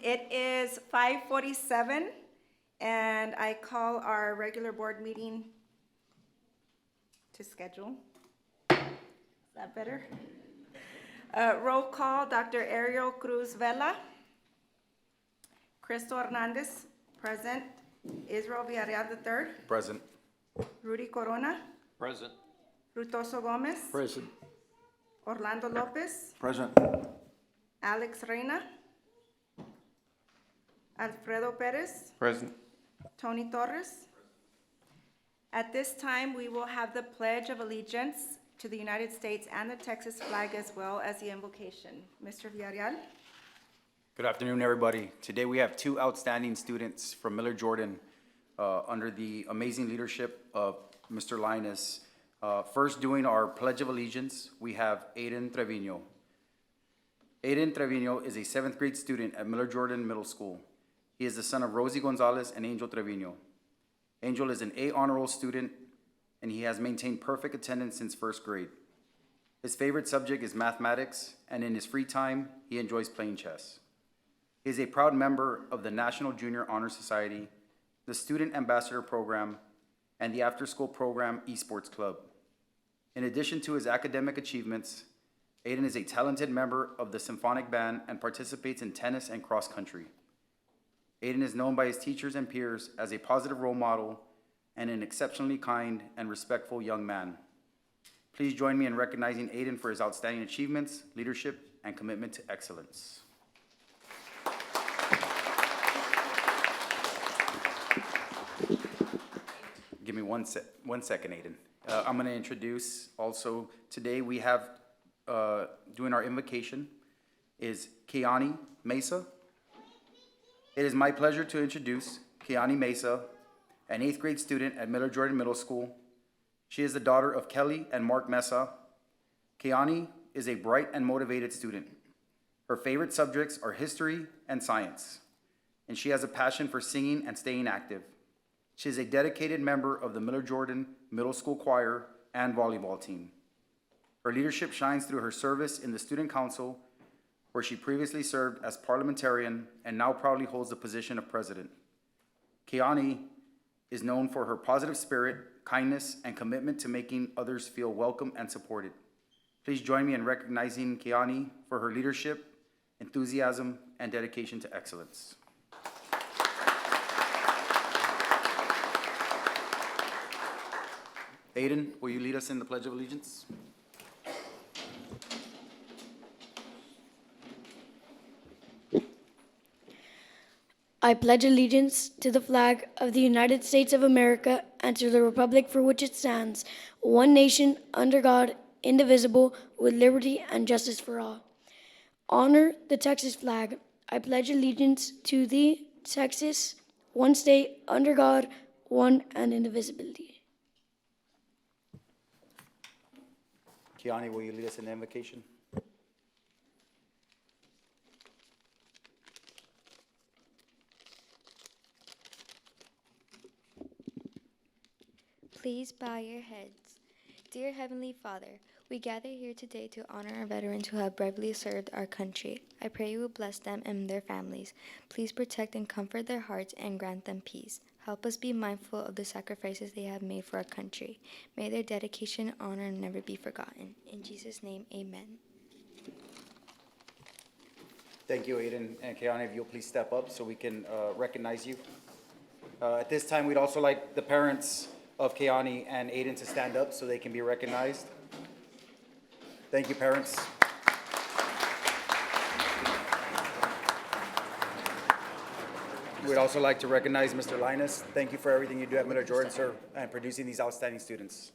It is 5:47, and I call our regular board meeting to schedule. Is that better? Roll call, Dr. Ariel Cruz Vela. Crystal Hernandez, present. Israel Villarreal III. Present. Rudy Corona. Present. Frutoso Gomez. Present. Orlando Lopez. Present. Alex Reina. Alfredo Perez. Present. Tony Torres. At this time, we will have the Pledge of Allegiance to the United States and the Texas flag, as well as the invocation. Mr. Villarreal. Good afternoon, everybody. Today we have two outstanding students from Miller Jordan under the amazing leadership of Mr. Linus. First, doing our Pledge of Allegiance, we have Aiden Trevino. Aiden Trevino is a 7th grade student at Miller Jordan Middle School. He is the son of Rosie Gonzalez and Angel Trevino. Angel is an A honor roll student, and he has maintained perfect attendance since 1st grade. His favorite subject is mathematics, and in his free time, he enjoys playing chess. He is a proud member of the National Junior Honor Society, the Student Ambassador Program, and the after-school program Esports Club. In addition to his academic achievements, Aiden is a talented member of the symphonic band and participates in tennis and cross country. Aiden is known by his teachers and peers as a positive role model and an exceptionally kind and respectful young man. Please join me in recognizing Aiden for his outstanding achievements, leadership, and commitment to excellence. Give me one second, Aiden. I'm going to introduce also, today we have, doing our invocation, is Kiani Mesa. It is my pleasure to introduce Kiani Mesa, an 8th grade student at Miller Jordan Middle School. She is the daughter of Kelly and Mark Mesa. Kiani is a bright and motivated student. Her favorite subjects are history and science, and she has a passion for singing and staying active. She is a dedicated member of the Miller Jordan Middle School Choir and volleyball team. Her leadership shines through her service in the Student Council, where she previously served as parliamentarian and now proudly holds the position of president. Kiani is known for her positive spirit, kindness, and commitment to making others feel welcome and supported. Please join me in recognizing Kiani for her leadership, enthusiasm, and dedication to excellence. Aiden, will you lead us in the Pledge of Allegiance? I pledge allegiance to the flag of the United States of America and to the republic for which it stands, one nation, under God, indivisible, with liberty and justice for all. Honor the Texas flag. I pledge allegiance to the Texas, one state, under God, one and indivisibility. Kiani, will you lead us in the invocation? Please bow your heads. Dear Heavenly Father, we gather here today to honor our veterans who have bravely served our country. I pray you will bless them and their families. Please protect and comfort their hearts and grant them peace. Help us be mindful of the sacrifices they have made for our country. May their dedication and honor never be forgotten. In Jesus' name, amen. Thank you, Aiden. And Kiani, if you'll please step up so we can recognize you. At this time, we'd also like the parents of Kiani and Aiden to stand up so they can be recognized. Thank you, parents. We'd also like to recognize Mr. Linus. Thank you for everything you do at Miller Jordan, sir, and producing these outstanding students.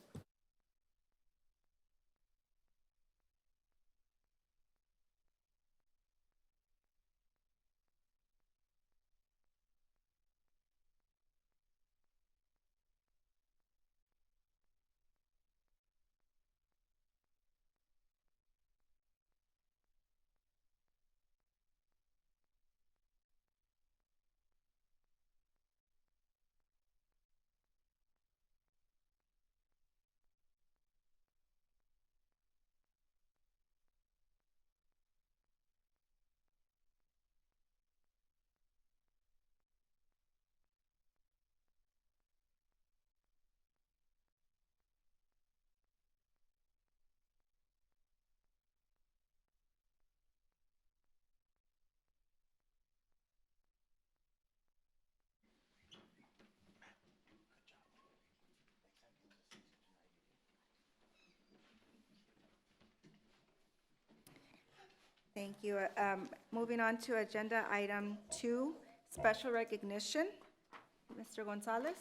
Thank you. Moving on to agenda item 2, special recognition. Mr. Gonzalez?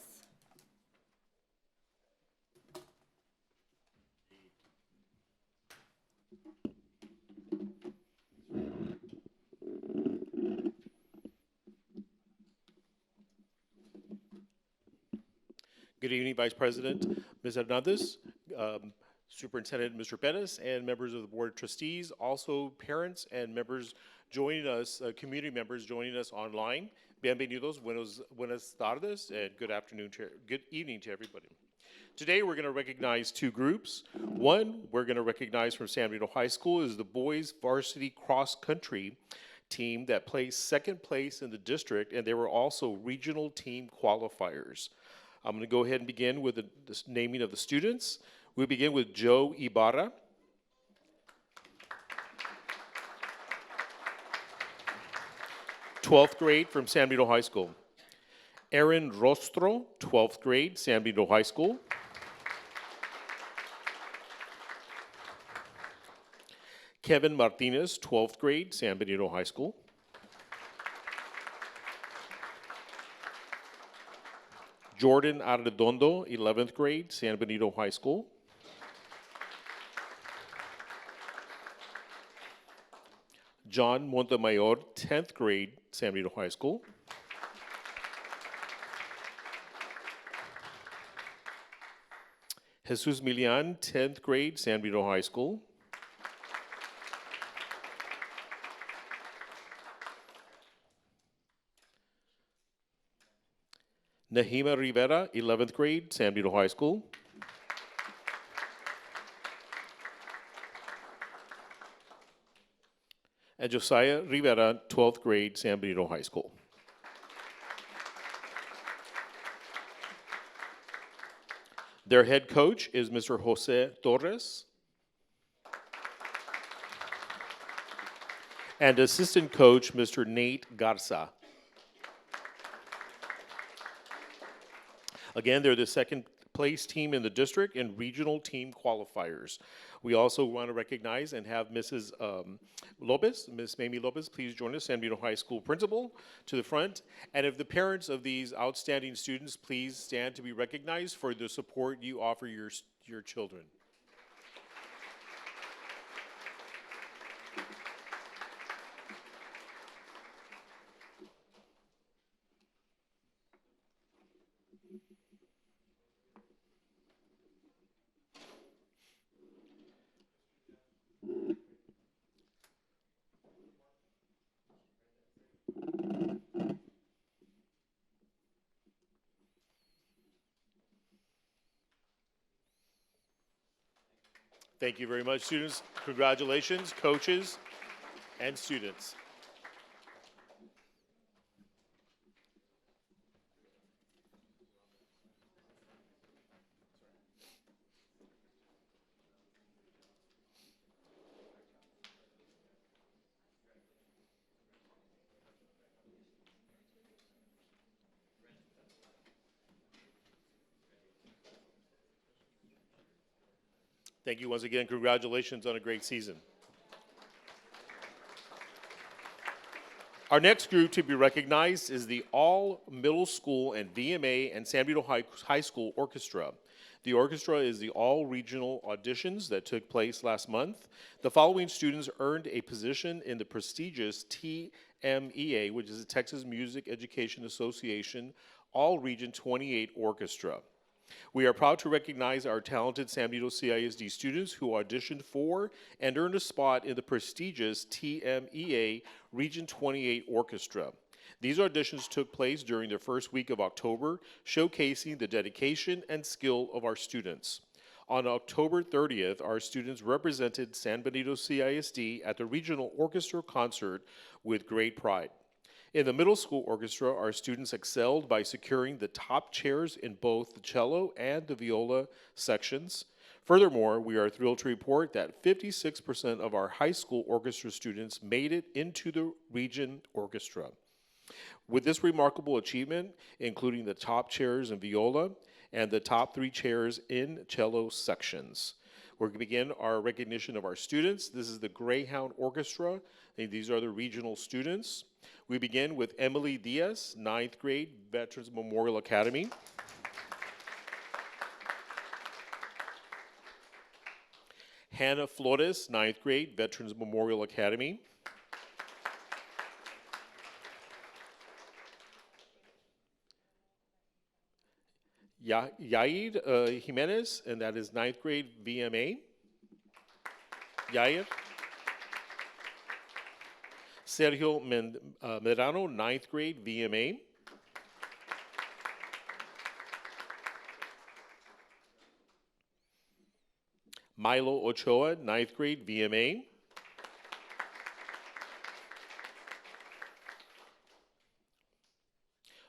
Good evening, Vice President Ms. Hernandez, Superintendent Mr. Bettis, and members of the Board of Trustees, also parents and members joining us, community members joining us online. Bienvenidos, buenas tardes, and good evening to everybody. Today, we're going to recognize 2 groups. One, we're going to recognize from San Benito High School is the boys varsity cross country team that placed 2nd place in the district, and they were also regional team qualifiers. I'm going to go ahead and begin with the naming of the students. We begin with Joe Ibarra. '12th grade from San Benito High School. Aaron Rostro, 12th grade, San Benito High School. Kevin Martinez, 12th grade, San Benito High School. Jordan Arredondo, 11th grade, San Benito High School. John Montemayor, 10th grade, San Benito High School. Jesus Milian, 10th grade, San Benito High School. Nahima Rivera, 11th grade, San Benito High School. And Josiah Rivera, 12th grade, San Benito High School. Their head coach is Mr. Jose Torres. And assistant coach, Mr. Nate Garza. Again, they're the 2nd place team in the district and regional team qualifiers. We also want to recognize and have Mrs. Lopez, Ms. Mamie Lopez, please join us, San Benito High School principal, to the front. And if the parents of these outstanding students, please stand to be recognized for the support you offer your children. Thank you very much, students. Congratulations, coaches and students. Thank you once again. Congratulations on a great season. Our next group to be recognized is the All Middle School and VMA and San Benito High School Orchestra. The orchestra is the all-regional auditions that took place last month. The following students earned a position in the prestigious TMEA, which is the Texas Music Education Association All-Region 28 Orchestra. We are proud to recognize our talented San Benito CISD students who auditioned for and earned a spot in the prestigious TMEA Region 28 Orchestra. These auditions took place during the first week of October, showcasing the dedication and skill of our students. On October 30th, our students represented San Benito CISD at the Regional Orchestra Concert with great pride. In the middle school orchestra, our students excelled by securing the top chairs in both the cello and the viola sections. Furthermore, we are thrilled to report that 56% of our high school orchestra students made it into the region orchestra. With this remarkable achievement, including the top chairs in viola and the top 3 chairs in cello sections, We're going to begin our recognition of our students. This is the Greyhound Orchestra, and these are the regional students. We begin with Emily Diaz, 9th grade, Veterans Memorial Academy. Hannah Flores, 9th grade, Veterans Memorial Academy. Yair Jimenez, and that is 9th grade VMA. Yair. Sergio Medrano, 9th grade VMA. Milo Ochoa, 9th grade VMA.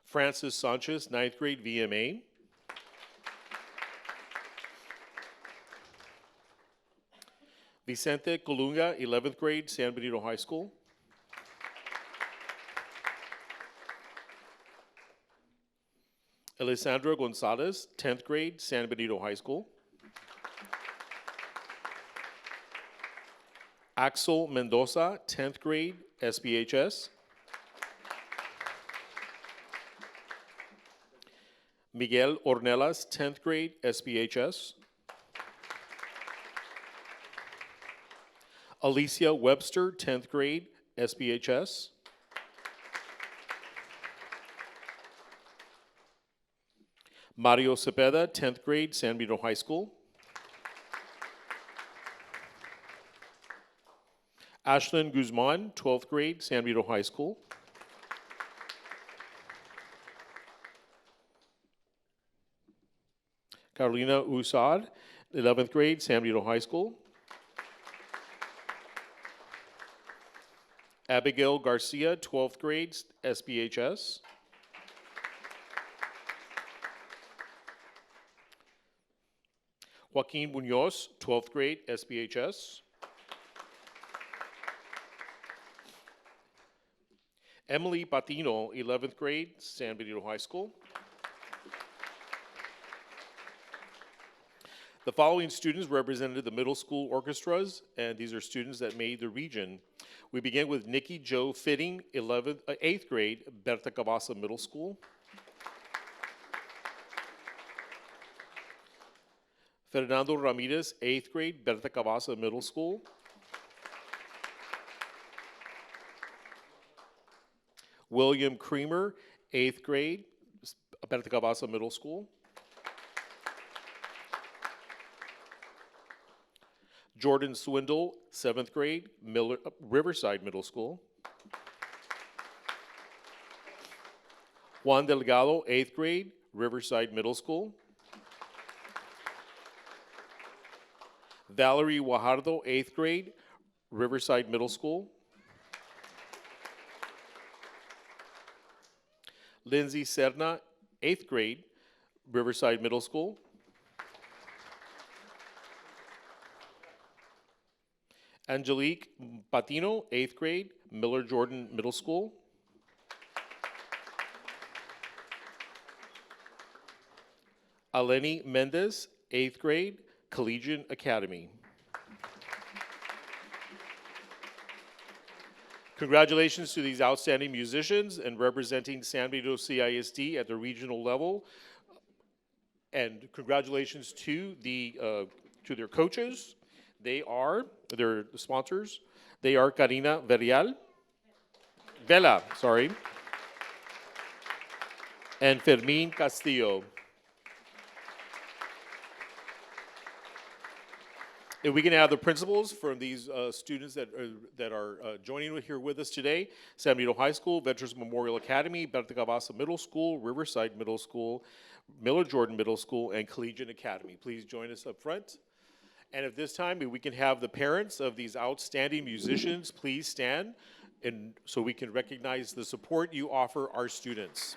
Francis Sanchez, 9th grade VMA. Vicente Colunga, 11th grade, San Benito High School. Alessandra Gonzalez, 10th grade, San Benito High School. Axel Mendoza, 10th grade, SPHS. Miguel Ornelas, 10th grade, SPHS. Alicia Webster, 10th grade, SPHS. Mario Cepeda, 10th grade, San Benito High School. Ashlyn Guzman, 12th grade, San Benito High School. Carolina Usad, 11th grade, San Benito High School. Abigail Garcia, 12th grade, SPHS. Joaquin Munoz, 12th grade, SPHS. Emily Patino, 11th grade, San Benito High School. The following students represented the middle school orchestras, and these are students that made the region. We begin with Nikki Jo Fitting, 8th grade, Berta Cavassa Middle School. Fernando Ramirez, 8th grade, Berta Cavassa Middle School. William Creamer, 8th grade, Berta Cavassa Middle School. Jordan Swindle, 7th grade, Riverside Middle School. Juan Delgado, 8th grade, Riverside Middle School. Valerie Guajardo, 8th grade, Riverside Middle School. Lindsay Serna, 8th grade, Riverside Middle School. Angelique Patino, 8th grade, Miller Jordan Middle School. Aleni Mendez, 8th grade, Collegiate Academy. Congratulations to these outstanding musicians and representing San Benito CISD at the regional level. And congratulations to their coaches. They're the sponsors. They are Karina Vela, and Fermin Castillo. If we can have the principals from these students that are joining here with us today: San Benito High School, Veterans Memorial Academy, Berta Cavassa Middle School, Riverside Middle School, Miller Jordan Middle School, and Collegiate Academy. Please join us up front. And at this time, if we can have the parents of these outstanding musicians please stand, and so we can recognize the support you offer our students.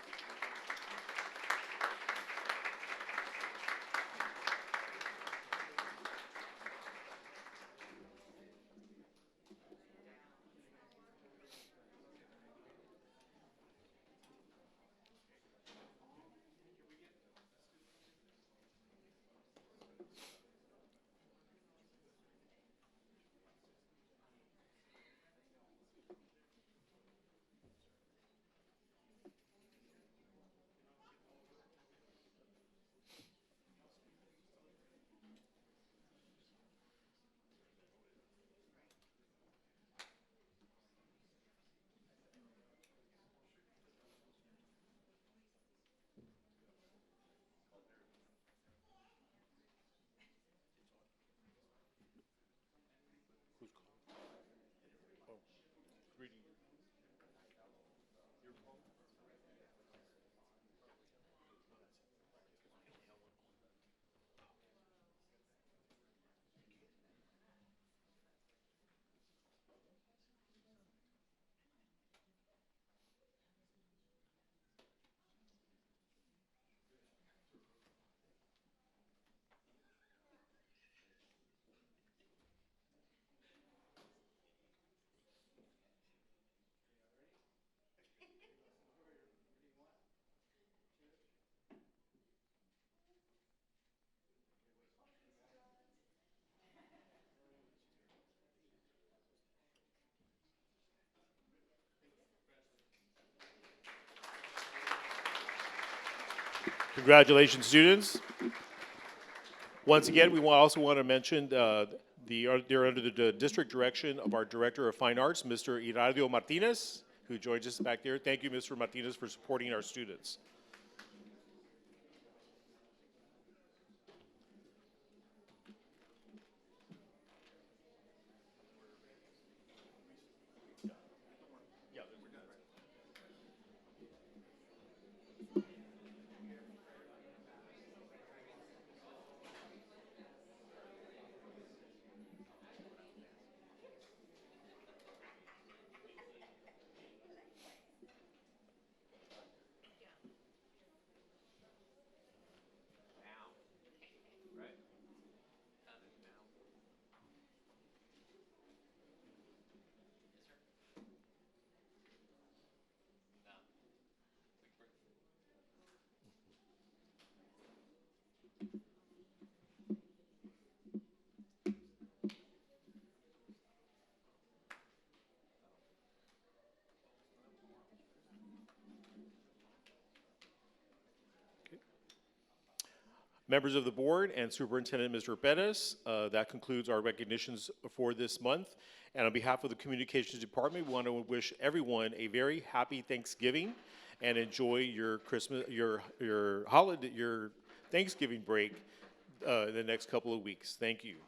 Congratulations, students. Once again, we also want to mention they're under the district direction of our Director of Fine Arts, Mr. Iradio Martinez, who joins us back there. Thank you, Mr. Martinez, for supporting our students. Members of the board and Superintendent Mr. Perez, that concludes our recognitions for this month. And on behalf of the Communications Department, we want to wish everyone a very happy Thanksgiving and enjoy your Christmas, your holiday, your Thanksgiving break in the next couple of weeks. Thank you.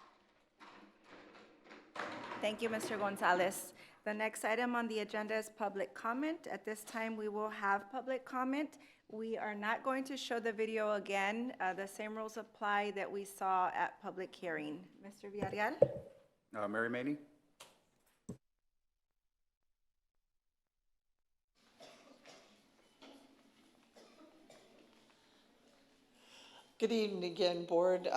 Thank you, Mr. Gonzalez. The next item on the agenda is public comment. At this time, we will have public comment. We are not going to show the video again. The same rules apply that we saw at public hearing. Mr. Villarreal? Mary Maney? Good evening again, Board,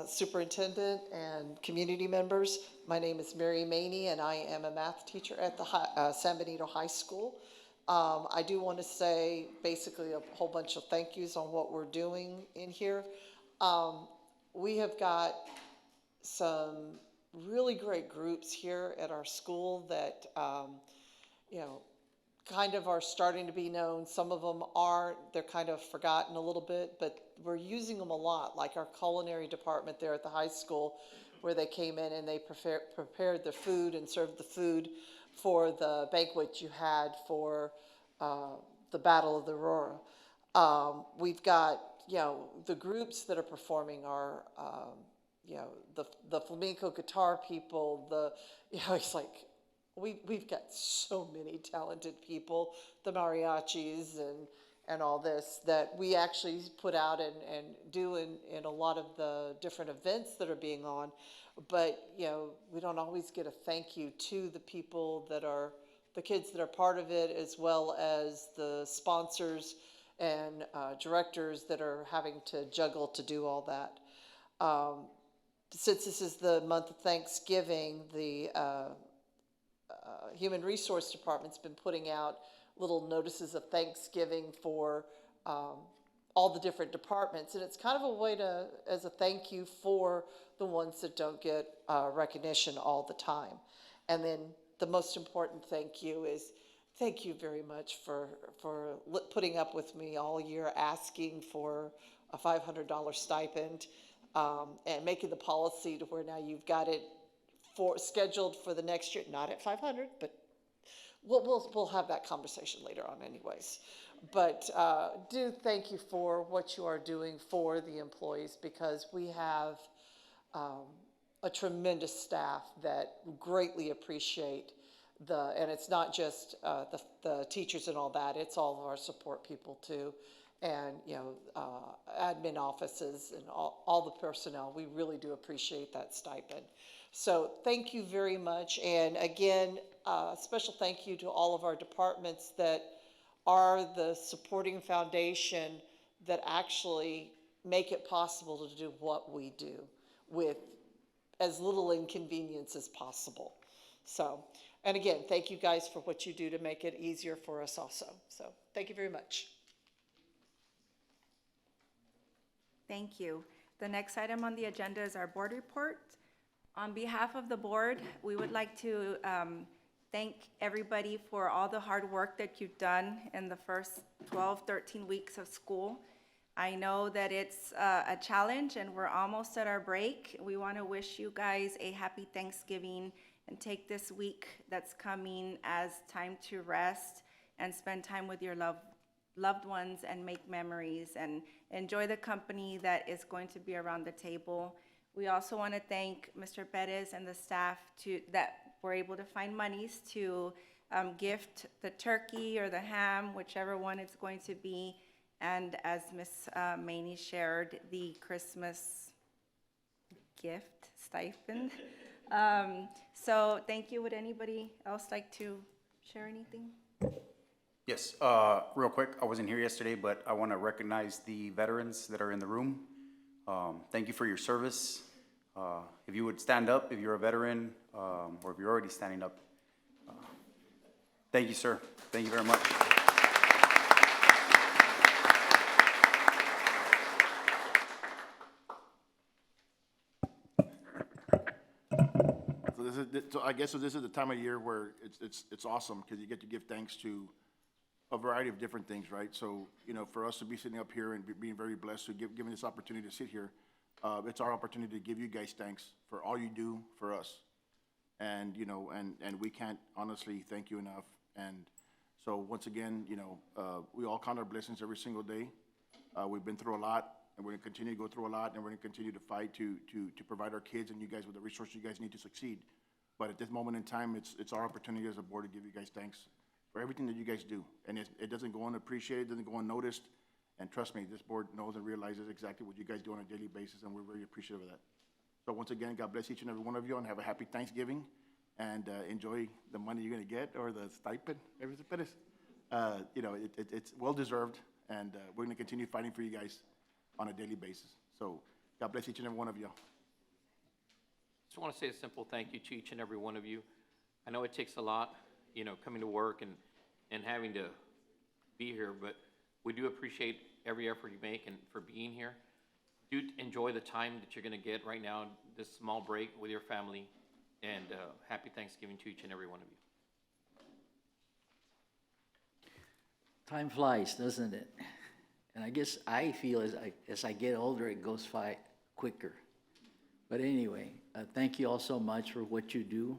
Superintendent, and community members. My name is Mary Maney, and I am a math teacher at the San Benito High School. I do want to say basically a whole bunch of thank yous on what we're doing in here. We have got some really great groups here at our school that, you know, kind of are starting to be known. Some of them aren't. They're kind of forgotten a little bit, but we're using them a lot, like our culinary department there at the high school, where they came in and they prepared the food and served the food for the banquet you had for the Battle of the Aurora. We've got, you know, the groups that are performing are, you know, the flamenco guitar people, you know, it's like, we've got so many talented people, the mariachis and all this, that we actually put out and do in a lot of the different events that are being on. But, you know, we don't always get a thank you to the people that are, the kids that are part of it, as well as the sponsors and directors that are having to juggle to do all that. Since this is the month of Thanksgiving, the Human Resource Department's been putting out little notices of Thanksgiving for all the different departments, and it's kind of a way to, as a thank you for the ones that don't get recognition all the time. And then the most important thank you is thank you very much for putting up with me all year, asking for a $500 stipend, and making the policy to where now you've got it scheduled for the next year, not at 500, but we'll have that conversation later on anyways. But do thank you for what you are doing for the employees, because we have a tremendous staff that greatly appreciate and it's not just the teachers and all that, it's all of our support people too. And, admin offices and all the personnel, we really do appreciate that stipend. So thank you very much. And again, special thank you to all of our departments that are the supporting foundation that actually make it possible to do what we do with as little inconvenience as possible. So, and again, thank you guys for what you do to make it easier for us also. So thank you very much. Thank you. The next item on the agenda is our board report. On behalf of the board, we would like to thank everybody for all the hard work that you've done in the first 12, 13 weeks of school. I know that it's a challenge and we're almost at our break. We want to wish you guys a happy Thanksgiving and take this week that's coming as time to rest and spend time with your loved ones and make memories and enjoy the company that is going to be around the table. We also want to thank Mr. Perez and the staff that were able to find monies to gift the turkey or the ham, whichever one it's going to be. And as Ms. Maney shared, the Christmas gift stipend. So thank you. Would anybody else like to share anything? Yes, real quick, I wasn't here yesterday, but I want to recognize the veterans that are in the room. Thank you for your service. If you would stand up, if you're a veteran, or if you're already standing up. Thank you, sir. Thank you very much. So I guess this is the time of year where it's awesome because you get to give thanks to a variety of different things, right? So, for us to be sitting up here and being very blessed to given this opportunity to sit here, it's our opportunity to give you guys thanks for all you do for us. And, and we can't honestly thank you enough. And so once again, we all count our blessings every single day. We've been through a lot, and we're gonna continue to go through a lot, and we're gonna continue to fight to provide our kids and you guys with the resources you guys need to succeed. But at this moment in time, it's our opportunity as a board to give you guys thanks for everything that you guys do. And it doesn't go unappreciated, doesn't go unnoticed. And trust me, this board knows and realizes exactly what you guys do on a daily basis, and we're very appreciative of that. So once again, God bless each and every one of you, and have a happy Thanksgiving, and enjoy the money you're gonna get, or the stipend, Mr. Perez. It's well-deserved, and we're gonna continue fighting for you guys on a daily basis. So God bless each and every one of you. Just want to say a simple thank you to each and every one of you. I know it takes a lot, coming to work and having to be here, but we do appreciate every effort you make and for being here. Do enjoy the time that you're going to get right now, this small break with your family, and happy Thanksgiving to each and every one of you. Time flies, doesn't it? And I guess I feel as I get older, it goes by quicker. But anyway, thank you all so much for what you do,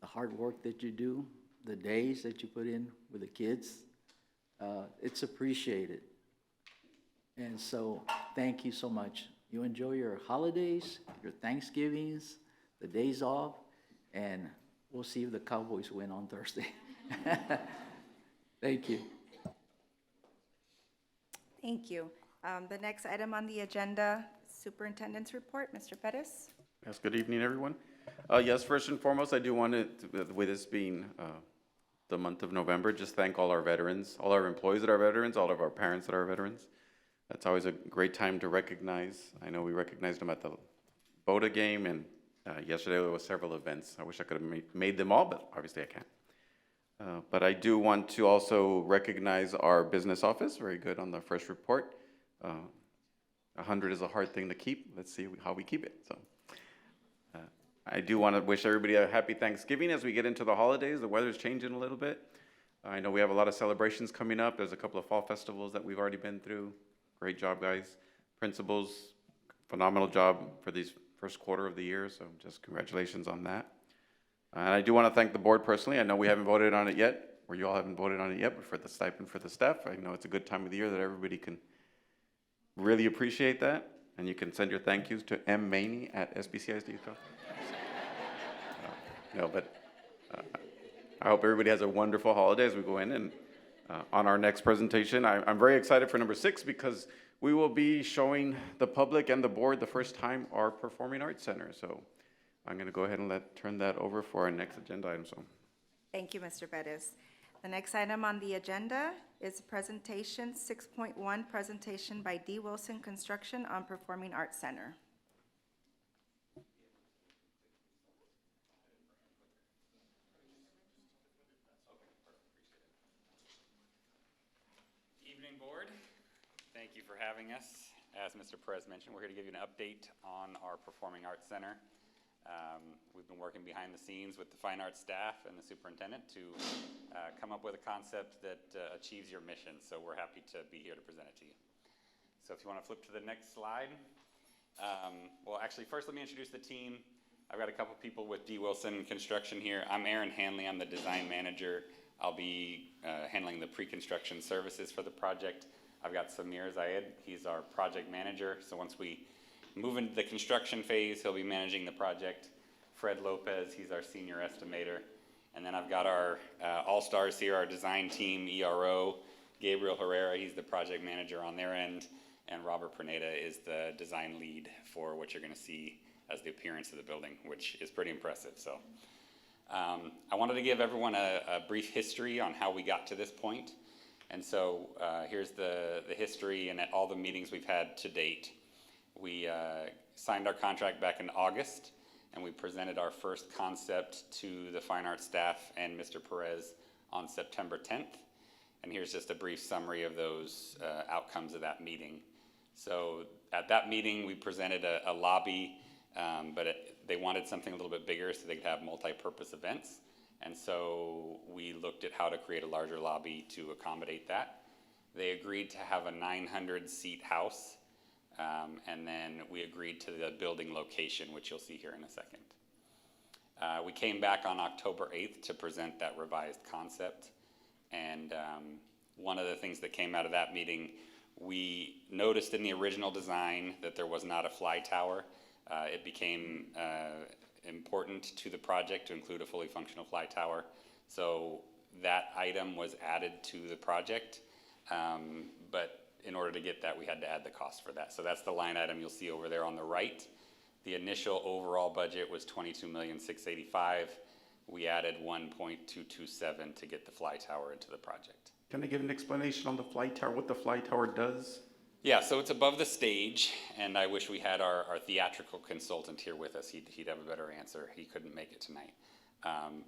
the hard work that you do, the days that you put in with the kids. It's appreciated. And so thank you so much. You enjoy your holidays, your Thanksgivings, the days off, and we'll see if the Cowboys win on Thursday. Thank you. Thank you. The next item on the agenda, Superintendent's Report, Mr. Perez. Yes, good evening, everyone. Yes, first and foremost, I do want to, with this being the month of November, just thank all our veterans, all our employees that are veterans, all of our parents that are veterans. That's always a great time to recognize. I know we recognized them at the Boda game, and yesterday there was several events. I wish I could have made them all, but obviously I can't. But I do want to also recognize our business office, very good on the first report. 100 is a hard thing to keep. Let's see how we keep it. So I do want to wish everybody a happy Thanksgiving as we get into the holidays. The weather's changing a little bit. I know we have a lot of celebrations coming up. There's a couple of fall festivals that we've already been through. Great job, guys. Principals, phenomenal job for these first quarter of the year, so just congratulations on that. And I do want to thank the board personally. I know we haven't voted on it yet, or you all haven't voted on it yet, but for the stipend for the staff, I know it's a good time of the year that everybody can really appreciate that. And you can send your thank yous to mmaney@sbcisd.com. No, but I hope everybody has a wonderful holiday as we go in. And on our next presentation, I'm very excited for number 6 because we will be showing the public and the board the first time our Performing Arts Center. So I'm going to go ahead and turn that over for our next agenda item. So Thank you, Mr. Bettis. The next item on the agenda is presentation 6.1, presentation by D. Wilson Construction on Performing Arts Center. Evening, board. Thank you for having us. As Mr. Perez mentioned, we're here to give you an update on our Performing Arts Center. We've been working behind the scenes with the fine arts staff and the superintendent to come up with a concept that achieves your mission. So we're happy to be here to present it to you. So if you want to flip to the next slide. Well, actually, first let me introduce the team. I've got a couple people with D. Wilson Construction here. I'm Aaron Hanley. I'm the design manager. I'll be handling the pre-construction services for the project. I've got Samir Zayed. He's our project manager. So once we move into the construction phase, he'll be managing the project. Fred Lopez, he's our senior estimator. And then I've got our all-stars here, our design team, ERO. Gabriel Herrera, he's the project manager on their end. And Robert Perneda is the design lead for what you're gonna see as the appearance of the building, which is pretty impressive. So I wanted to give everyone a brief history on how we got to this point. And so here's the history and all the meetings we've had to date. We signed our contract back in August, and we presented our first concept to the fine arts staff and Mr. Perez on September 10th. And here's just a brief summary of those outcomes of that meeting. So at that meeting, we presented a lobby, but they wanted something a little bit bigger so they could have multi-purpose events. And so we looked at how to create a larger lobby to accommodate that. They agreed to have a 900-seat house. And then we agreed to the building location, which you'll see here in a second. We came back on October 8th to present that revised concept. And one of the things that came out of that meeting, we noticed in the original design that there was not a fly tower. It became important to the project to include a fully functional fly tower. So that item was added to the project. But in order to get that, we had to add the cost for that. So that's the line item you'll see over there on the right. The initial overall budget was $22,685,000. We added 1.227 to get the fly tower into the project. can I give an explanation on the fly tower, what the fly tower does? Yeah, so it's above the stage, and I wish we had our theatrical consultant here with us. He'd have a better answer. He couldn't make it tonight.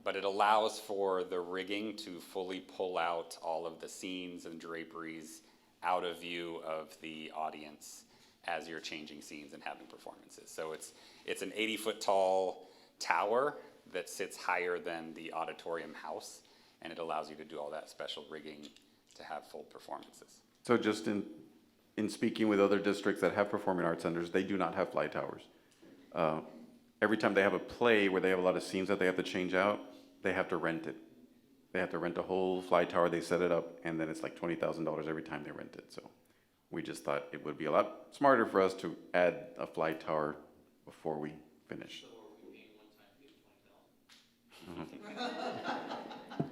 But it allows for the rigging to fully pull out all of the scenes and draperies out of view of the audience as you're changing scenes and having performances. So it's an 80-foot tall tower that sits higher than the auditorium house, and it allows you to do all that special rigging to have full performances. So just in speaking with other districts that have performing arts centers, they do not have fly towers. Every time they have a play where they have a lot of scenes that they have to change out, they have to rent it. They have to rent a whole fly tower, they set it up, and then it's like $20,000 every time they rent it. So we just thought it would be a lot smarter for us to add a fly tower before we finish. So are we paying one time fee of $20,000?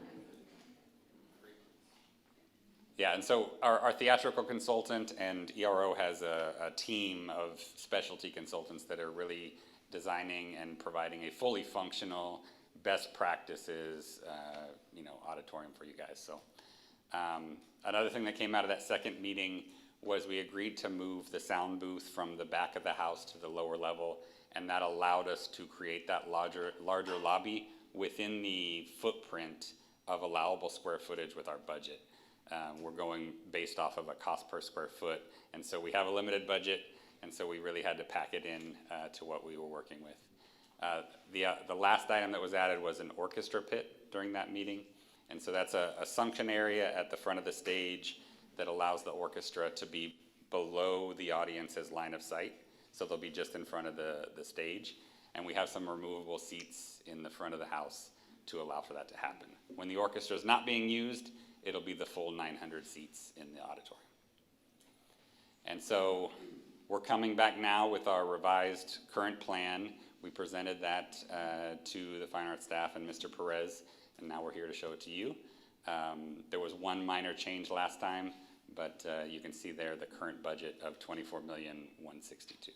Yeah, and so our theatrical consultant and ERO has a team of specialty consultants that are really designing and providing a fully functional, best practices, auditorium for you guys. So another thing that came out of that second meeting was we agreed to move the sound booth from the back of the house to the lower level, and that allowed us to create that larger lobby within the footprint of allowable square footage with our budget. We're going based off of a cost per square foot, and so we have a limited budget, and so we really had to pack it in to what we were working with. The last item that was added was an orchestra pit during that meeting, and so that's a sunken area at the front of the stage that allows the orchestra to be below the audience's line of sight, so they'll be just in front of the stage, and we have some removable seats in the front of the house to allow for that to happen. When the orchestra is not being used, it'll be the full 900 seats in the auditorium. And so we're coming back now with our revised current plan. We presented that to the fine arts staff and Mr. Perez, and now we're here to show it to you. There was one minor change last time, but you can see there the current budget of $24,162,000.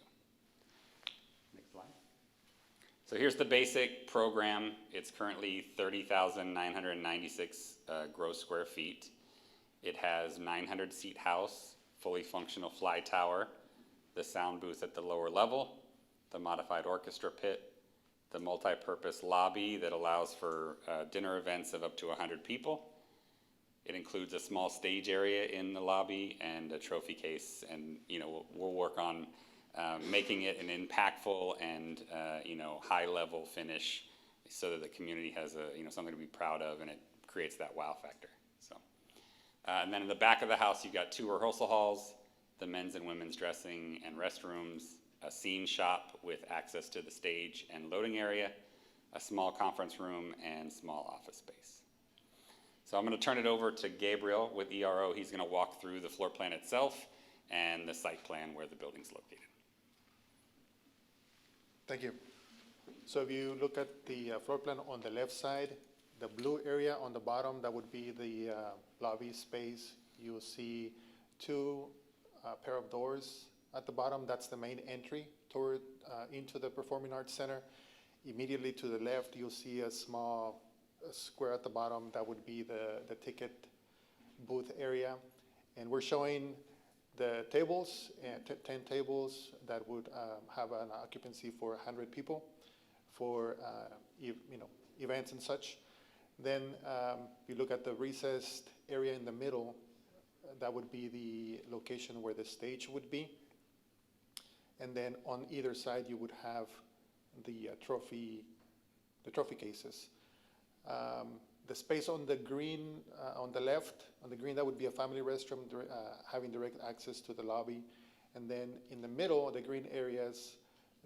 Next slide. So here's the basic program. It's currently 30,996 gross square feet. It has 900 seat house, fully functional fly tower, the sound booth at the lower level, the modified orchestra pit, the multi-purpose lobby that allows for dinner events of up to 100 people. It includes a small stage area in the lobby and a trophy case, and we'll work on making it an impactful and high-level finish so that the community has something to be proud of, and it creates that wow factor. So, and then in the back of the house, you've got 2 rehearsal halls, the men's and women's dressing and restrooms, a scene shop with access to the stage and loading area, a small conference room, and small office space. So I'm going to turn it over to Gabriel with ERO. He's going to walk through the floor plan itself and the site plan where the building's located. Thank you. So if you look at the floor plan on the left side, the blue area on the bottom, that would be the lobby space. You'll see 2 pair of doors at the bottom. That's the main entry toward into the Performing Arts Center. Immediately to the left, you'll see a small square at the bottom. That would be the ticket booth area. And we're showing the tables, 10 tables that would have an occupancy for 100 people for events and such. Then you look at the recessed area in the middle, that would be the location where the stage would be. And then on either side, you would have the trophy cases. The space on the green, on the left, on the green, that would be a family restroom having direct access to the lobby. And then in the middle, the green areas,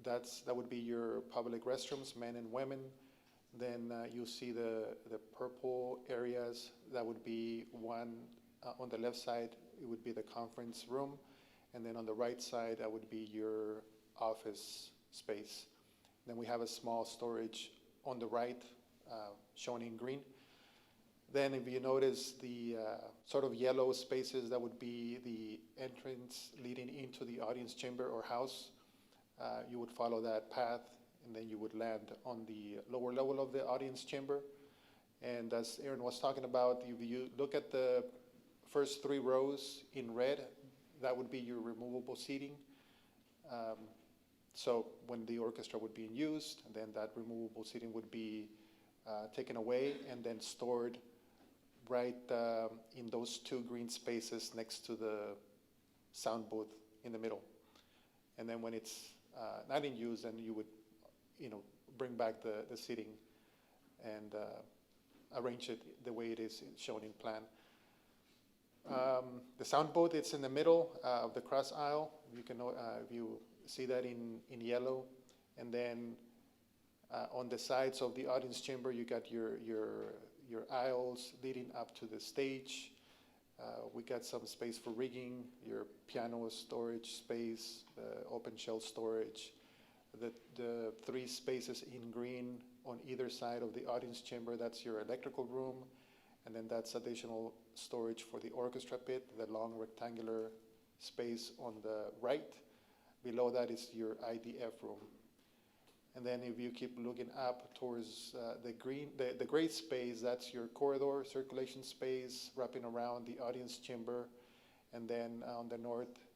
that would be your public restrooms, men and women. Then you'll see the purple areas. That would be one on the left side. It would be the conference room. And then on the right side, that would be your office space. Then we have a small storage on the right, shown in green. Then if you notice the sort of yellow spaces, that would be the entrance leading into the audience chamber or house. You would follow that path, and then you would land on the lower level of the audience chamber. And as Aaron was talking about, if you look at the first 3 rows in red, that would be your removable seating. So when the orchestra would be in use, then that removable seating would be taken away and then stored right in those 2 green spaces next to the sound booth in the middle. And then when it's not in use, then you would, bring back the seating and arrange it the way it is shown in plan. The sound booth, it's in the middle of the cross aisle. You can if you see that in yellow. And then on the sides of the audience chamber, you got your aisles leading up to the stage. We got some space for rigging, your piano storage space, the open shelf storage, the 3 spaces in green on either side of the audience chamber. That's your electrical room. And then that's additional storage for the orchestra pit, the long rectangular space on the right. Below that is your IDF room. And then if you keep looking up towards the gray space, that's your corridor circulation space wrapping around the audience chamber. And then on the north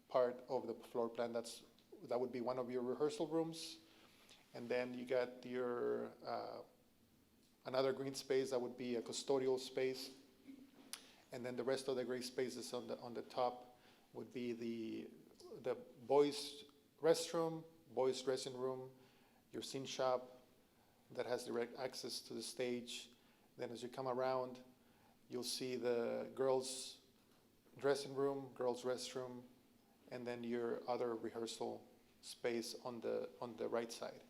part of the floor plan, that would be one of your rehearsal rooms. And then you got your another green space that would be a custodial space. And then the rest of the gray spaces on the top would be the boys' restroom, boys' dressing room, your scene shop that has direct access to the stage. Then as you come around, you'll see the girls' dressing room, girls' restroom, and then your other rehearsal space on the right side.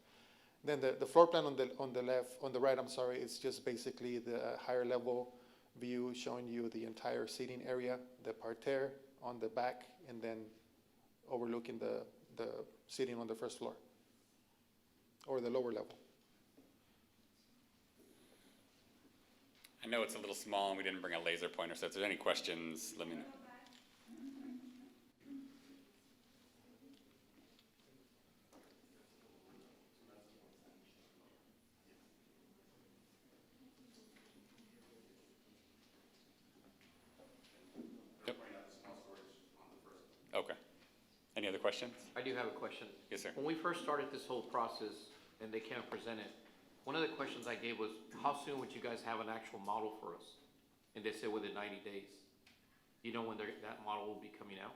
Then the floor plan on the right, is just basically the higher level view showing you the entire seating area, the parterre on the back, and then overlooking the seating on the first floor. or the lower level. I know it's a little small and we didn't bring a laser pointer, so if there's any questions, let me know. Yep. Okay. Any other questions? I do have a question. Yes, sir. When we first started this whole process and they came and presented, one of the questions I gave was, how soon would you guys have an actual model for us? And they said within 90 days. Do you know when that model will be coming out?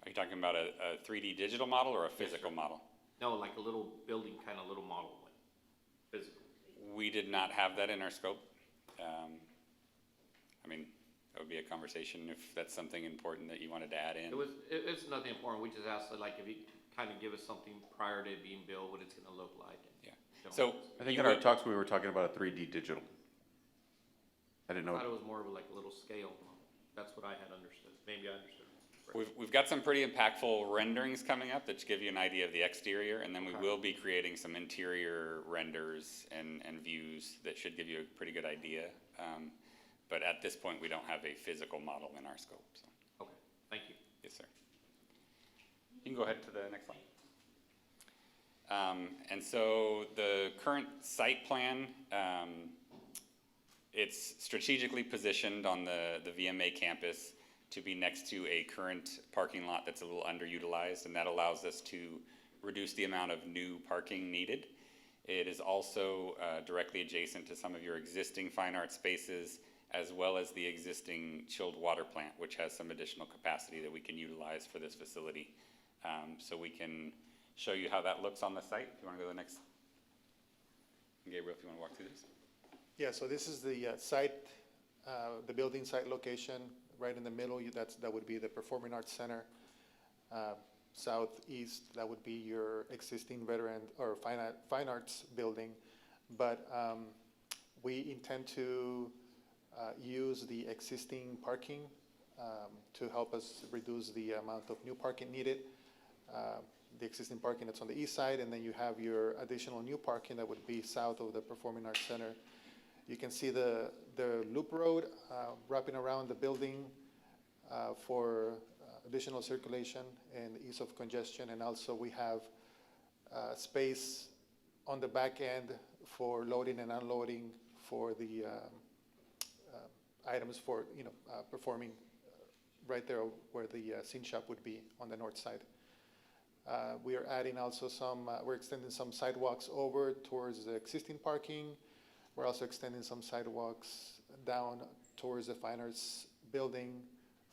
Are you talking about a 3D digital model or a physical model? No, like a little building, kind of little model, like physical. We did not have that in our scope. I mean, that would be a conversation if that's something important that you wanted to add in. It's nothing important. We just asked, like, if you kind of give us something prior to it being built, what it's gonna look like. Yeah. Don't- So I think you in our would- talks, we were talking about a 3D digital. I didn't I thought know. it was more of like a little scale. That's what I had understood. Maybe I understood. We've got some pretty impactful renderings coming up that give you an idea of the exterior, and then we will be creating some interior renders and views that should give you a pretty good idea. But at this point, we don't have a physical model in our scope. So. Okay, thank you. Yes, sir. You can go ahead to the next slide. And so the current site plan, it's strategically positioned on the VMA campus to be next to a current parking lot that's a little underutilized, and that allows us to reduce the amount of new parking needed. It is also directly adjacent to some of your existing fine art spaces, as well as the existing chilled water plant, which has some additional capacity that we can utilize for this facility. So we can show you how that looks on the site. If you want to go to the next. Gabriel, if you want to walk through this. Yeah, so this is the site, the building site location, right in the middle. That would be the Performing Arts Center. Southeast, that would be your existing veteran or fine arts building. But we intend to use the existing parking to help us reduce the amount of new parking needed. The existing parking that's on the east side, and then you have your additional new parking that would be south of the Performing Arts Center. You can see the loop road wrapping around the building for additional circulation and ease of congestion. And also we have space on the back end for loading and unloading for the items for, performing right there where the scene shop would be on the north side. We are adding also we're extending some sidewalks over towards the existing parking. We're also extending some sidewalks down towards the Fine Arts building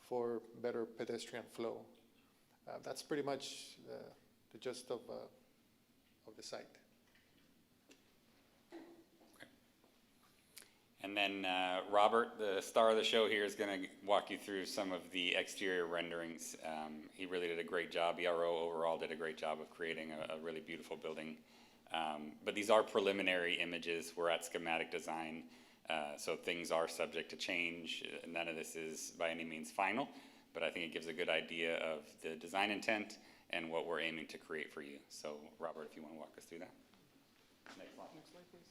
for better pedestrian flow. That's pretty much the gist of the site. And then Robert, the star of the show here, is going to walk you through some of the exterior renderings. He really did a great job. ERO overall did a great job of creating a really beautiful building. But these are preliminary images. We're at schematic design, so things are subject to change. None of this is by any means final, but I think it gives a good idea of the design intent and what we're aiming to create for you. So Robert, if you want to walk us through that. Next slide, please.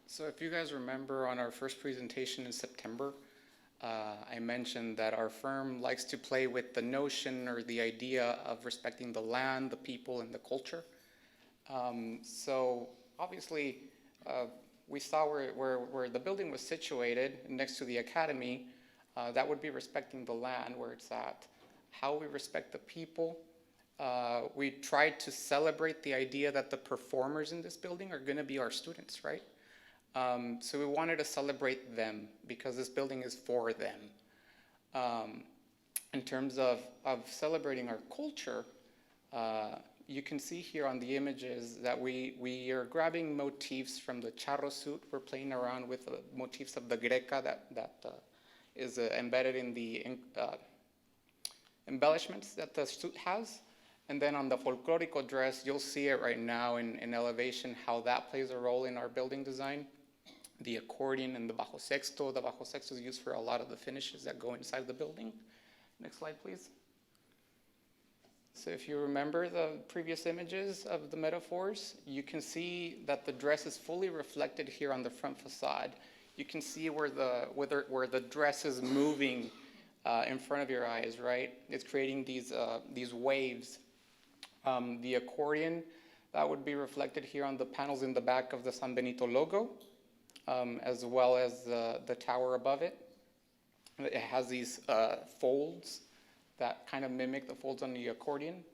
So if you guys remember on our first presentation in September, I mentioned that our firm likes to play with the notion or the idea of respecting the land, the people, and the culture. So obviously, we saw where the building was situated next to the academy. That would be respecting the land where it's at. How we respect the people. We tried to celebrate the idea that the performers in this building are going to be our students, right? So we wanted to celebrate them because this building is for them. In terms of celebrating our culture, you can see here on the images that we are grabbing motifs from the charro suit. We're playing around with the motifs of the greca that is embedded in the embellishments that the suit has. And then on the folklorico dress, you'll see it right now in elevation, how that plays a role in our building design. The accordion and the bajo sexto. The bajo sexto is used for a lot of the finishes that go inside the building. Next slide, please. So if you remember the previous images of the metaphors, you can see that the dress is fully reflected here on the front facade. You can see where the dress is moving in front of your eyes, right? It's creating these waves. The accordion, that would be reflected here on the panels in the back of the San Benito logo, as well as the tower above it. It has these folds that kind of mimic the folds on the accordion.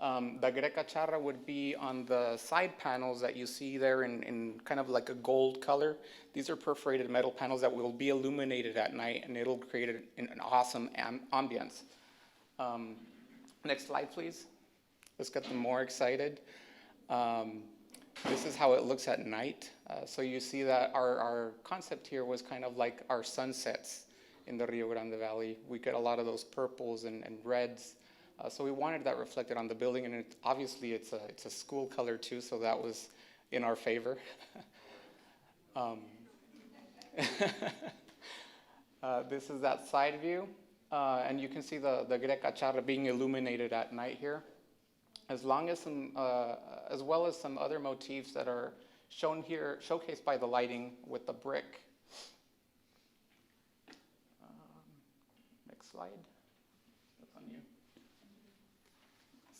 The Greca Charra would be on the side panels that you see there in kind of like a gold color. These are perforated metal panels that will be illuminated at night, and it'll create an awesome ambience. Next slide, please. Let's get them more excited. This is how it looks at night. So you see that our concept here was kind of like our sunsets in the Rio Grande Valley. We get a lot of those purples and reds. So we wanted that reflected on the building, and obviously it's a school color too, so that was in our favor. This is that side view, and you can see the Greca Charra being illuminated at night here, as well as some other motifs that are shown here, showcased by the lighting with the brick. Next slide. That's on you.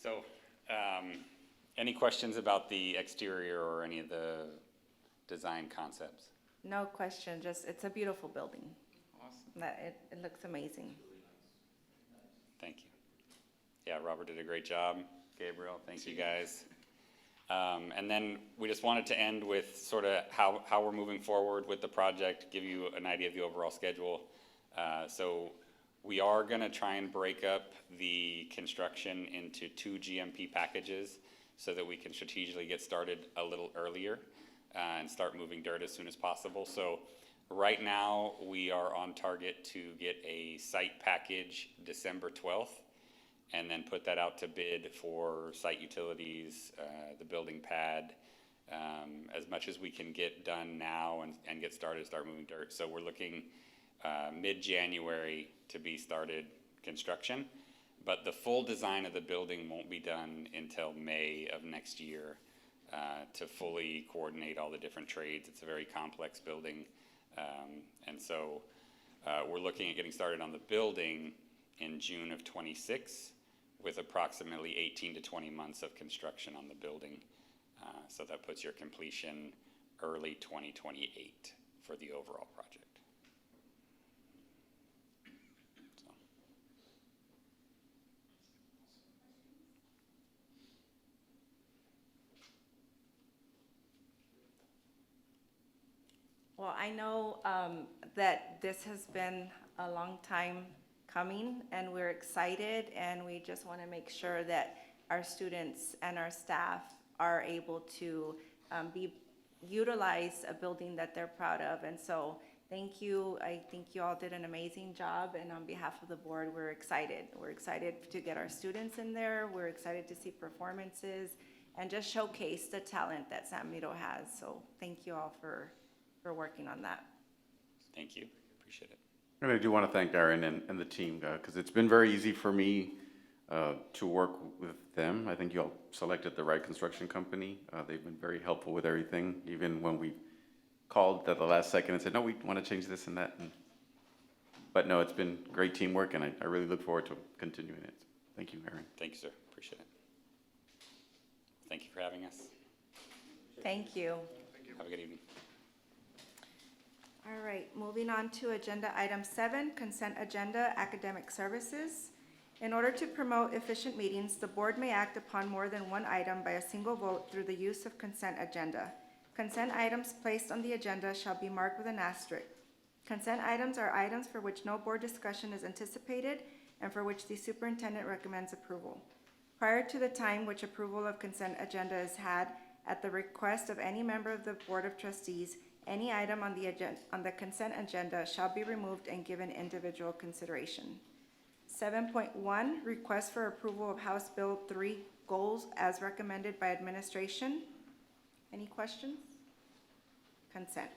So, any questions about the exterior or any of the design concepts? No question, just, it's a beautiful building. Awesome. It looks amazing. Thank you. Yeah, Robert did a great job. Gabriel, thank you guys. And then we just wanted to end with sort of how we're moving forward with the project, give you an idea of the overall schedule. So we are going to try and break up the construction into 2 GMP packages so that we can strategically get started a little earlier and start moving dirt as soon as possible. So right now we are on target to get a site package December 12th and then put that out to bid for site utilities, the building pad, as much as we can get done now and get started, start moving dirt. So we're looking mid-January to be started construction, but the full design of the building won't be done until May of next year to fully coordinate all the different trades. It's a very complex building, and so we're looking at getting started on the building in June of 26, with approximately 18 to 20 months of construction on the building. So that puts your completion early 2028 for the overall project. So. Well, I know that this has been a long time coming, and we're excited, and we just want to make sure that our students and our staff are able to utilize a building that they're proud of. And so thank you. I think you all did an amazing job, and on behalf of the board, we're excited. We're excited to get our students in there. We're excited to see performances and just showcase the talent that San Benito has. So thank you all for working on that. Thank you, appreciate it. And I do want to thank Aaron and the team, because it's been very easy for me to work with them. I think you all selected the right construction company. They've been very helpful with everything, even when we called at the last second and said, no, we want to change this and that. But no, it's been great teamwork, and I really look forward to continuing it. Thank you, Aaron. Thank you, sir, appreciate it. Thank you for having us. Thank you. Have a good evening. All right, moving on to agenda item 7, consent agenda, academic services. In order to promote efficient meetings, the board may act upon more than one item by a single vote through the use of consent agenda. Consent items placed on the agenda shall be marked with an asterisk. Consent items are items for which no board discussion is anticipated and for which the superintendent recommends approval. Prior to the time which approval of consent agenda is had, at the request of any member of the Board of Trustees, any item on the consent agenda shall be removed and given individual consideration. 7.1, request for approval of House Bill 3 goals as recommended by administration. Any questions? Consent.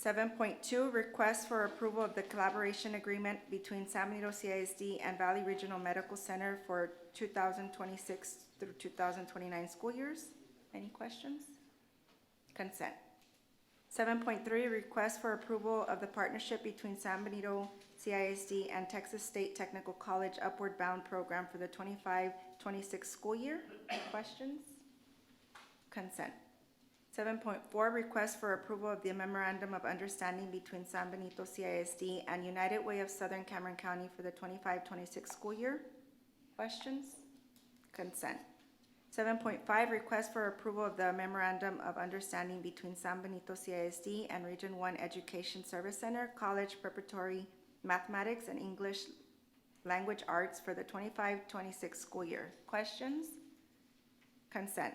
7.2, request for approval of the collaboration agreement between San Benito CISD and Valley Regional Medical Center for 2026 through 2029 school years. Any questions? Consent. 7.3, request for approval of the partnership between San Benito CISD and Texas State Technical College Upward Bound Program for the 25-26 school year. Questions? Consent. 7.4, request for approval of the memorandum of understanding between San Benito CISD and United Way of Southern Cameron County for the 25-26 school year. Questions? Consent. 7.5, request for approval of the memorandum of understanding between San Benito CISD and Region 1 Education Service Center, College Preparatory Mathematics and English Language Arts for the 25-26 school year. Questions? Consent.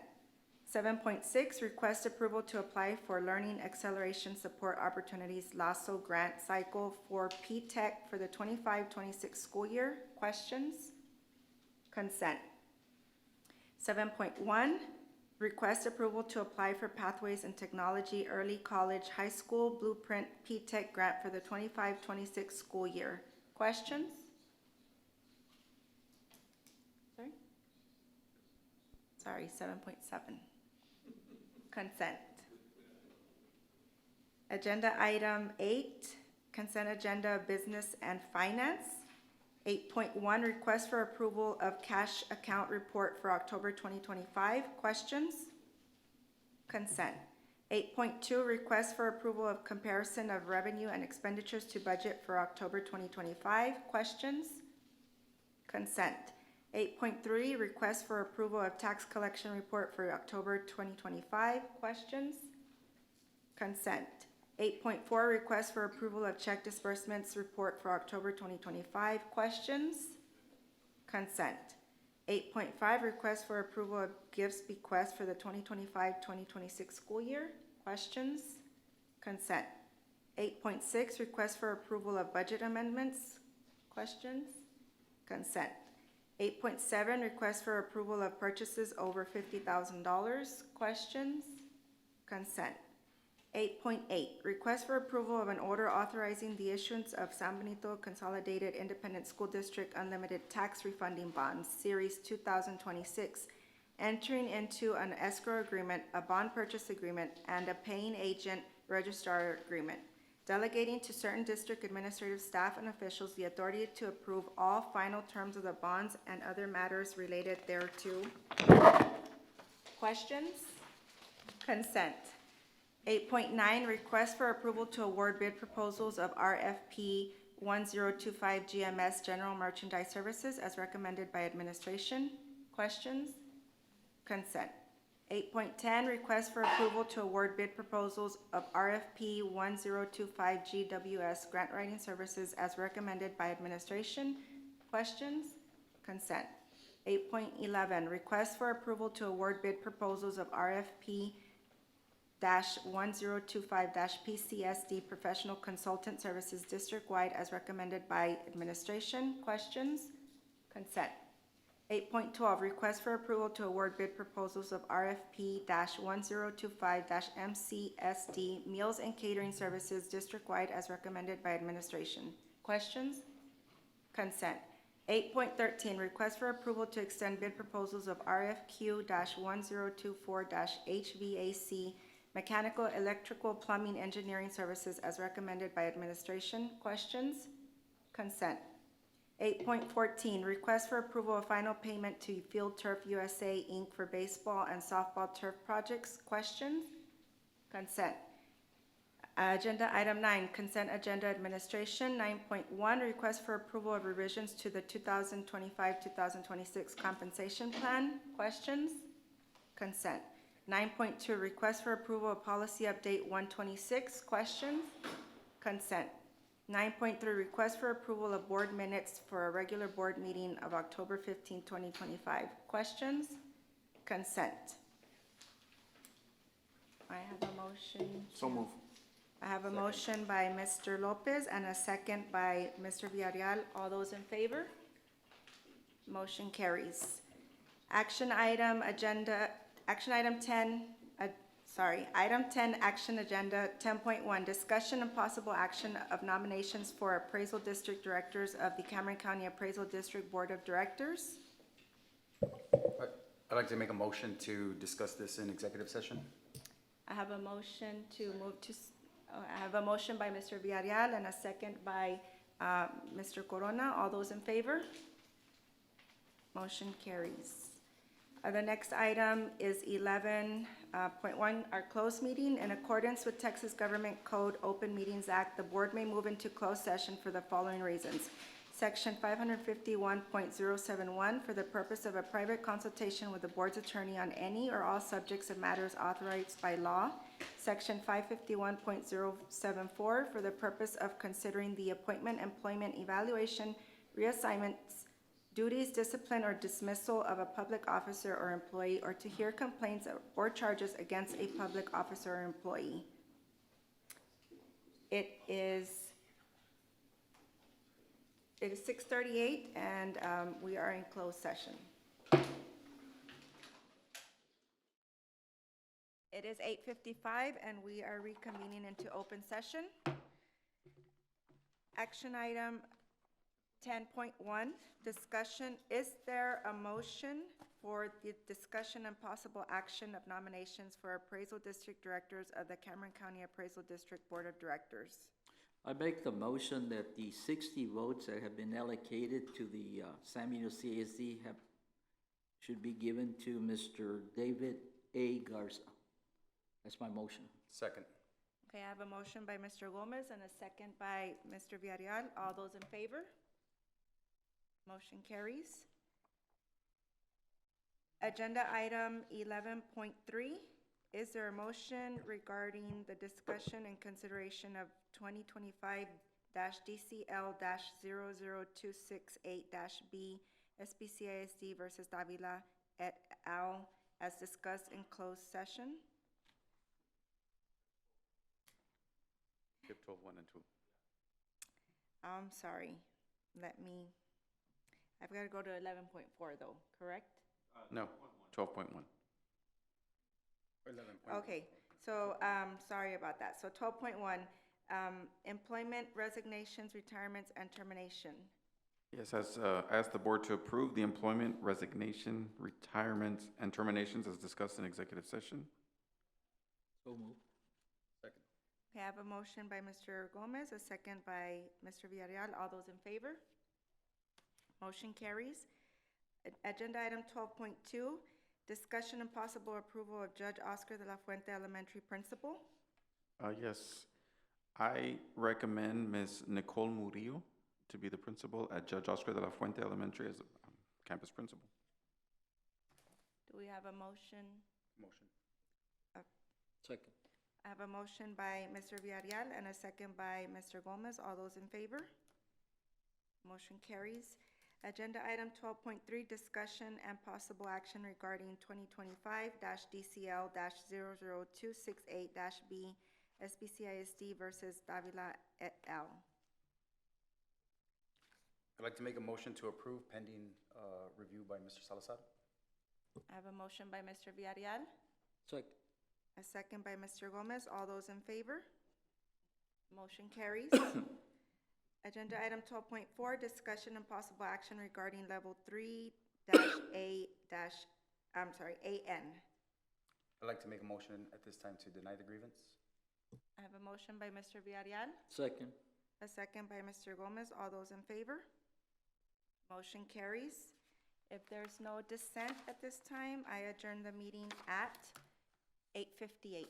7.6, request approval to apply for Learning Acceleration Support Opportunities LASSO Grant Cycle for P-TECH for the 25-26 school year. Questions? Consent. 7.1, request approval to apply for Pathways in Technology Early College High School Blueprint P-TECH Grant for the 25-26 school year. Questions? Sorry, 7.7. Consent. Agenda item 8, consent agenda Business and Finance. 8.1, request for approval of cash account report for October 2025. Questions? Consent. 8.2, request for approval of comparison of revenue and expenditures to budget for October 2025. Questions? Consent. 8.3, request for approval of tax collection report for October 2025. Questions? Consent. 8.4, request for approval of check disbursements report for October 2025. Questions? Consent. 8.5, request for approval of gifts bequest for the 2025-2026 school year. Questions? Consent. 8.6, request for approval of budget amendments. Questions? Consent. 8.7, request for approval of purchases over $50,000. Questions? Consent. 8.8, request for approval of an order authorizing the issuance of San Benito Consolidated Independent School District Unlimited Tax Refunding Bonds, Series 2026, entering into an escrow agreement, a bond purchase agreement, and a paying agent registrar agreement, delegating to certain district administrative staff and officials the authority to approve all final terms of the bonds and other matters related thereto. Questions? Consent. 8.9, request for approval to award bid proposals of RFP 1025 GMS General Merchandise Services as recommended by administration. Questions? Consent. 8.10, request for approval to award bid proposals of RFP 1025 GWS Grant Writing Services as recommended by administration. Questions? Consent. 8.11, request for approval to award bid proposals of RFP 1025 PCSD Professional Consultant Services district-wide as recommended by administration. Questions? Consent. 8.12, request for approval to award bid proposals of RFP 1025 MCSD Meals and Catering Services district-wide as recommended by administration. Questions? Consent. 8.13, request for approval to extend bid proposals of RFQ 1024 HVAC Mechanical, Electrical, Plumbing, Engineering Services as recommended by administration. Questions? Consent. 8.14, request for approval of final payment to Field Turf USA, Inc. for baseball and softball turf projects. Questions? Consent. Agenda item 9, consent agenda administration. 9.1, request for approval of revisions to the 2025-2026 compensation plan. Questions? Consent. 9.2, request for approval of policy update 126. Questions? Consent. 9.3, request for approval of board minutes for a regular board meeting of October 15, 2025. Questions? Consent. I have a motion. So move. I have a motion by Mr. Lopez and a second by Mr. Villarreal. All those in favor? Motion carries. Action item 10, Item 10, action agenda. 10.1, discussion and possible action of nominations for appraisal district directors of the Cameron County Appraisal District Board of Directors. I'd like to make a motion to discuss this in executive session. I have a motion to move to, I have a motion by Mr. Villarreal and a second by Mr. Corona. All those in favor? Motion carries. The next item is 11.1, our closed meeting. In accordance with Texas Government Code Open Meetings Act, the board may move into closed session for the following reasons. Section 551.071, for the purpose of a private consultation with the board's attorney on any or all subjects and matters authorized by law. Section 551.074, for the purpose of considering the appointment, employment, evaluation, reassignments, duties, discipline, or dismissal of a public officer or employee, or to hear complaints or charges against a public officer or employee. It is 6:38, and we are in closed session. It is 8:55, and we are reconvening into open session. Action item 10.1, discussion. Is there a motion for the discussion and possible action of nominations for appraisal district directors of the Cameron County Appraisal District Board of Directors? I make the motion that the 60 votes that have been allocated to the San Benito CASD should be given to Mr. David A. Garza. That's my motion. Second. Okay, I have a motion by Mr. Gomez and a second by Mr. Villarreal. All those in favor? Motion carries. Agenda item 11.3. Is there a motion regarding the discussion and consideration of 2025-DCL-00268-B SBCISD versus Davila et al. As discussed in closed session? Skip 12.1 and 2. I'm sorry. I've got to go to 11.4 though, correct? No, 12.1. 11.1. Okay, so, sorry about that. So 12.1, employment, resignations, retirements, and termination. Yes, ask the board to approve the employment, resignation, retirements, and terminations as discussed in executive session. So move. Second. Okay, I have a motion by Mr. Gomez, a second by Mr. Villarreal. All those in favor? Motion carries. Agenda item 12.2, discussion and possible approval of Judge Oscar de la Fuente Elementary Principal. Yes, I recommend Ms. Nicole Murillo to be the principal at Judge Oscar de la Fuente Elementary as a campus principal. Do we have a motion? Motion. Second. I have a motion by Mr. Villarreal and a second by Mr. Gomez. All those in favor? Motion carries. Agenda item 12.3, discussion and possible action regarding 2025-DCL-00268-B SBCISD versus Davila et al. I'd like to make a motion to approve pending review by Mr. Salazar. I have a motion by Mr. Villarreal, Second. a second by Mr. Gomez. All those in favor? Motion carries. Agenda item 12.4, discussion and possible action regarding level 3-A- AN. I'd like to make a motion at this time to deny the grievance. I have a motion by Mr. Villarreal, Second. a second by Mr. Gomez. All those in favor? Motion carries. If there's no dissent at this time, I adjourn the meeting at 8:58.